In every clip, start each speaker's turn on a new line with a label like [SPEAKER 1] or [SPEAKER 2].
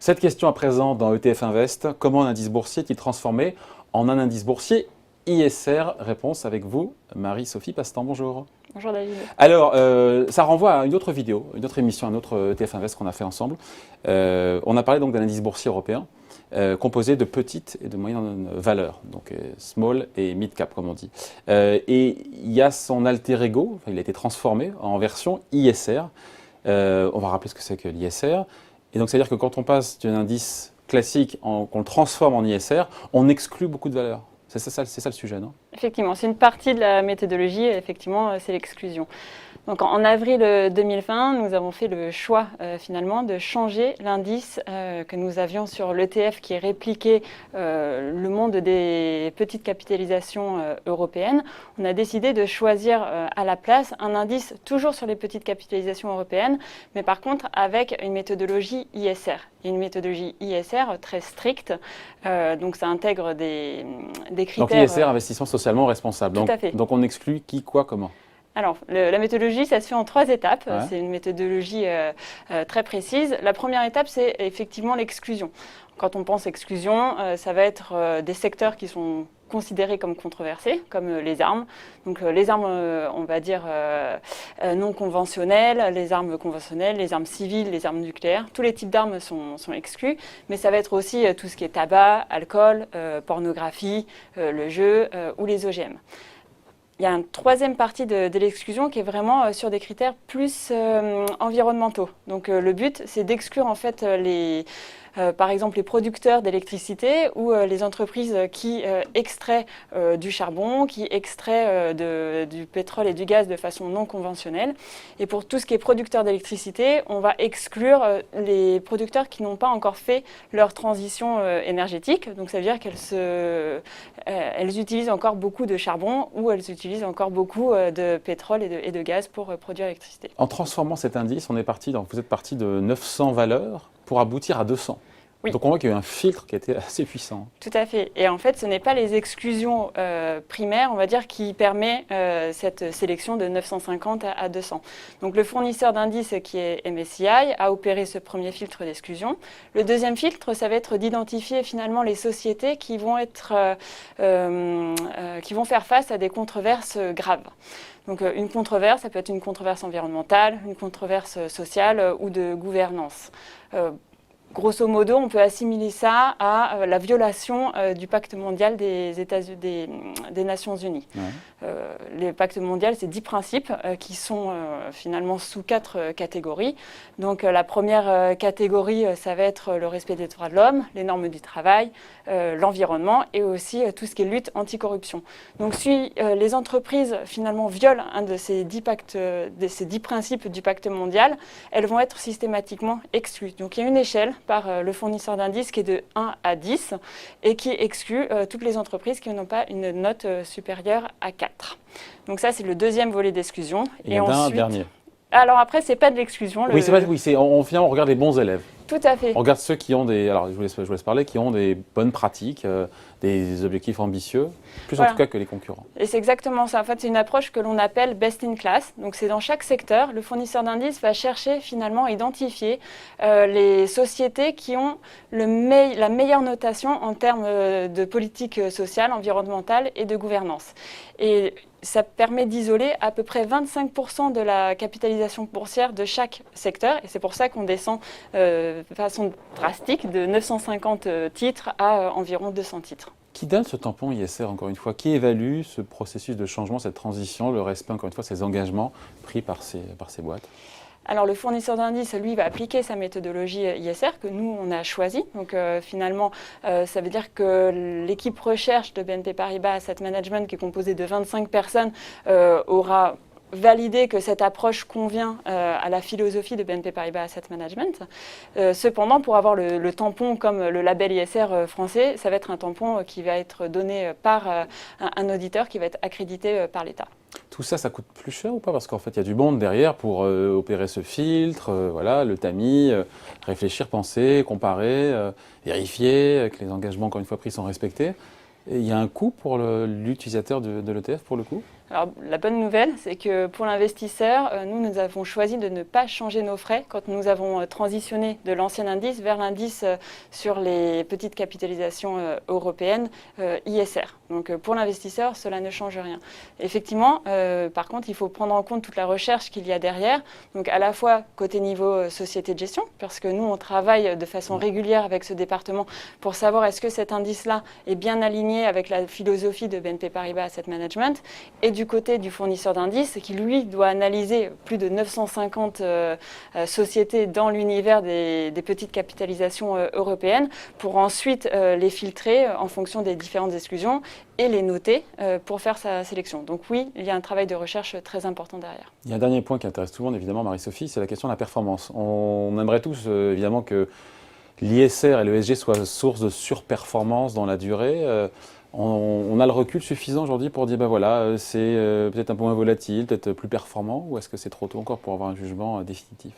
[SPEAKER 1] Cette question à présent dans ETF Invest, comment un indice boursier est-il transformé en un indice boursier ISR? Réponse avec vous, Marie-Sophie Pastan, bonjour.
[SPEAKER 2] Bonjour David.
[SPEAKER 1] Alors, ça renvoie à une autre vidéo, une autre émission, un autre ETF Invest qu'on a fait ensemble. On a parlé donc d'un indice boursier européen composé de petites et de moyennes valeurs, donc small et mid cap comme on dit. Et il y a son alter ego, il a été transformé en version ISR. On va rappeler ce que c'est que l'ISR. Et donc, c'est-à-dire que quand on passe d'un indice classique, qu'on le transforme en ISR, on exclut beaucoup de valeurs. C'est ça le sujet, non?
[SPEAKER 2] Effectivement, c'est une partie de la méthodologie, effectivement, c'est l'exclusion. Donc en avril 2020, nous avons fait le choix finalement de changer l'indice que nous avions sur l'ETF qui répliquait le monde des petites capitalisations européennes. On a décidé de choisir à la place un indice toujours sur les petites capitalisations européennes, mais par contre avec une méthodologie ISR. Une méthodologie ISR très stricte, donc ça intègre des critères…
[SPEAKER 1] Donc ISR, investissement socialement responsable.
[SPEAKER 2] Tout à fait.
[SPEAKER 1] Donc on exclut qui, quoi, comment?
[SPEAKER 2] Alors, la méthodologie, ça se fait en 3 étapes.
[SPEAKER 1] Ouais.
[SPEAKER 2] C'est une méthodologie très précise. La première étape, c'est effectivement l'exclusion. Quand on pense exclusion, ça va être des secteurs qui sont considérés comme controversés, comme les armes. Donc les armes, on va dire, non conventionnelles, les armes conventionnelles, les armes civiles, les armes nucléaires. Tous les types d'armes sont exclus, mais ça va être aussi tout ce qui est tabac, alcool, pornographie, le jeu ou les OGM. Il y a une troisième partie de l'exclusion qui est vraiment sur des critères plus environnementaux. Donc le but, c'est d'exclure en fait par exemple les producteurs d'électricité ou les entreprises qui extraient du charbon, qui extraient du pétrole et du gaz de façon non conventionnelle. Et pour tout ce qui est producteur d'électricité, on va exclure les producteurs qui n'ont pas encore fait leur transition énergétique. Donc ça veut dire qu'elles utilisent encore beaucoup de charbon ou elles utilisent encore beaucoup de pétrole et de gaz pour produire l'électricité.
[SPEAKER 1] En transformant cet indice, vous êtes parti de 900 valeurs pour aboutir à 200.
[SPEAKER 2] Oui.
[SPEAKER 1] Donc on voit qu'il y a eu un filtre qui a été assez puissant.
[SPEAKER 2] Tout à fait. Et en fait, ce n'est pas les exclusions primaires, on va dire, qui permet cette sélection de 950 à 200. Donc le fournisseur d'indices qui est MSCI a opéré ce premier filtre d'exclusion. Le deuxième filtre, ça va être d'identifier finalement les sociétés qui vont faire face à des controverses graves. Donc une controverse, ça peut être une controverse environnementale, une controverse sociale ou de gouvernance. Grosso modo, on peut assimiler ça à la violation du pacte mondial des Nations Unies. Ouais. Le pacte mondial, c'est 10 principes qui sont finalement sous 4 catégories. Donc la première catégorie, ça va être le respect des droits de l'homme, les normes du travail, l'environnement et aussi tout ce qui est lutte anticorruption. Donc si les entreprises finalement violent un de ces 10 principes du pacte mondial, elles vont être systématiquement exclues. Donc il y a une échelle par le fournisseur d'indices qui est de 1 à 10 et qui exclut toutes les entreprises qui n'ont pas une note supérieure à 4. Donc ça, c'est le deuxième volet d'exclusion.
[SPEAKER 1] Et ensuite, dernier.
[SPEAKER 2] Alors après, c'est pas de l'exclusion.
[SPEAKER 1] Oui, c'est vrai, oui, on regarde les bons élèves.
[SPEAKER 2] Tout à fait.
[SPEAKER 1] On regarde ceux qui ont alors je vous laisse parler, qui ont des bonnes pratiques, des objectifs ambitieux, plus voilà. En tout cas que les concurrents.
[SPEAKER 2] Et c'est exactement ça. En fait, c'est une approche que l'on appelle best in class. Donc c'est dans chaque secteur, le fournisseur d'indices va chercher finalement à identifier les sociétés qui ont la meilleure notation en termes de politique sociale, environnementale et de gouvernance. Et ça permet d'isoler à peu près 25% de la capitalisation boursière de chaque secteur. Et c'est pour ça qu'on descend de façon drastique de 950 titres à environ 200 titres.
[SPEAKER 1] Qui donne ce tampon ISR, encore une fois? Qui évalue ce processus de changement, cette transition, le respect, encore une fois, ces engagements pris par ces boîtes?
[SPEAKER 2] Alors le fournisseur d'indices, lui, va appliquer sa méthodologie ISR que nous, on a choisie. Donc finalement, ça veut dire que l'équipe recherche de BNP Paribas Asset Management, qui est composée de 25 personnes, aura validé que cette approche convient à la philosophie de BNP Paribas Asset Management. Cependant, pour avoir le tampon comme le label ISR français, ça va être un tampon qui va être donné par un auditeur qui va être accrédité par l'État.
[SPEAKER 1] Tout ça, ça coûte plus cher ou pas? Parce qu'en fait, il y a du monde derrière pour opérer ce filtre, voilà, le tamis, réfléchir, penser, comparer, vérifier que les engagements, encore une fois, pris sont respectés. Et il y a un coût pour l'utilisateur de l'ETF, pour le coup?
[SPEAKER 2] Alors, la bonne nouvelle, c'est que pour l'investisseur, nous avons choisi de ne pas changer nos frais quand nous avons transitionné de l'ancien indice vers l'indice sur les petites capitalisations européennes, ISR. Donc, pour l'investisseur, cela ne change rien. Effectivement, par contre, il faut prendre en compte toute la recherche qu'il y a derrière. Donc, à la fois côté niveau société de gestion, parce que nous, on travaille de façon régulière avec ce département pour savoir est-ce que cet indice-là est bien aligné avec la philosophie de BNP Paribas Asset Management, et du côté du fournisseur d'indices qui, lui, doit analyser plus de 950 sociétés dans l'univers des petites capitalisations européennes pour ensuite les filtrer en fonction des différentes exclusions et les noter pour faire sa sélection. Donc oui, il y a un travail de recherche très important derrière.
[SPEAKER 1] Il y a un dernier point qui intéresse tout le monde, évidemment, Marie-Sophie, c'est la question de la performance. On aimerait tous, évidemment, que l'ISR et l'ESG soient source de surperformance dans la durée. On a le recul suffisant aujourd'hui pour dire, ben voilà, c'est peut-être un peu moins volatile, peut-être plus performant, ou est-ce que c'est trop tôt encore pour avoir un jugement définitif?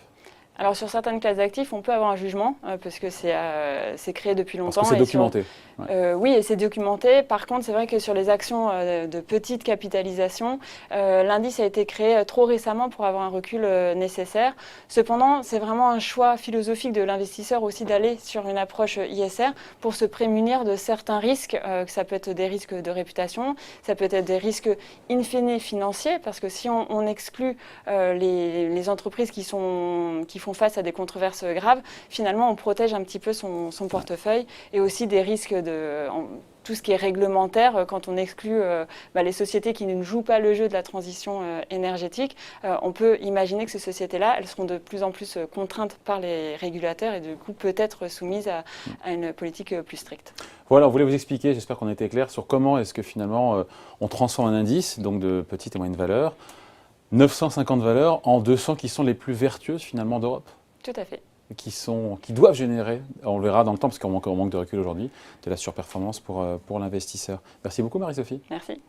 [SPEAKER 2] Alors sur certaines classes d'actifs, on peut avoir un jugement parce que c'est créé depuis longtemps.
[SPEAKER 1] Parce que c'est documenté.
[SPEAKER 2] Oui, et c'est documenté. Par contre, c'est vrai que sur les actions de petite capitalisation, l'indice a été créé trop récemment pour avoir un recul nécessaire. Cependant, c'est vraiment un choix philosophique de l'investisseur aussi d'aller sur une approche ISR pour se prémunir de certains risques. Ça peut être des risques de réputation, ça peut être des risques in fine financiers, parce que si on exclut les entreprises qui font face à des controverses graves, finalement, on protège un petit peu son portefeuille et aussi des risques de tout ce qui est réglementaire. Quand on exclut les sociétés qui ne jouent pas le jeu de la transition énergétique, on peut imaginer que ces sociétés-là, elles seront de plus en plus contraintes par les régulateurs et du coup peut-être soumises à une politique plus stricte.
[SPEAKER 1] Voilà, on voulait vous expliquer, j'espère qu'on a été clair sur comment est-ce que finalement on transforme un indice, donc de petite et moyenne valeur, 950 valeurs en 200 qui sont les plus vertueuses finalement d'Europe.
[SPEAKER 2] Tout à fait.
[SPEAKER 1] Qui doivent générer, on le verra dans le temps parce qu'on manque de recul aujourd'hui, de la surperformance pour l'investisseur. Merci beaucoup Marie-Sophie.
[SPEAKER 2] Merci.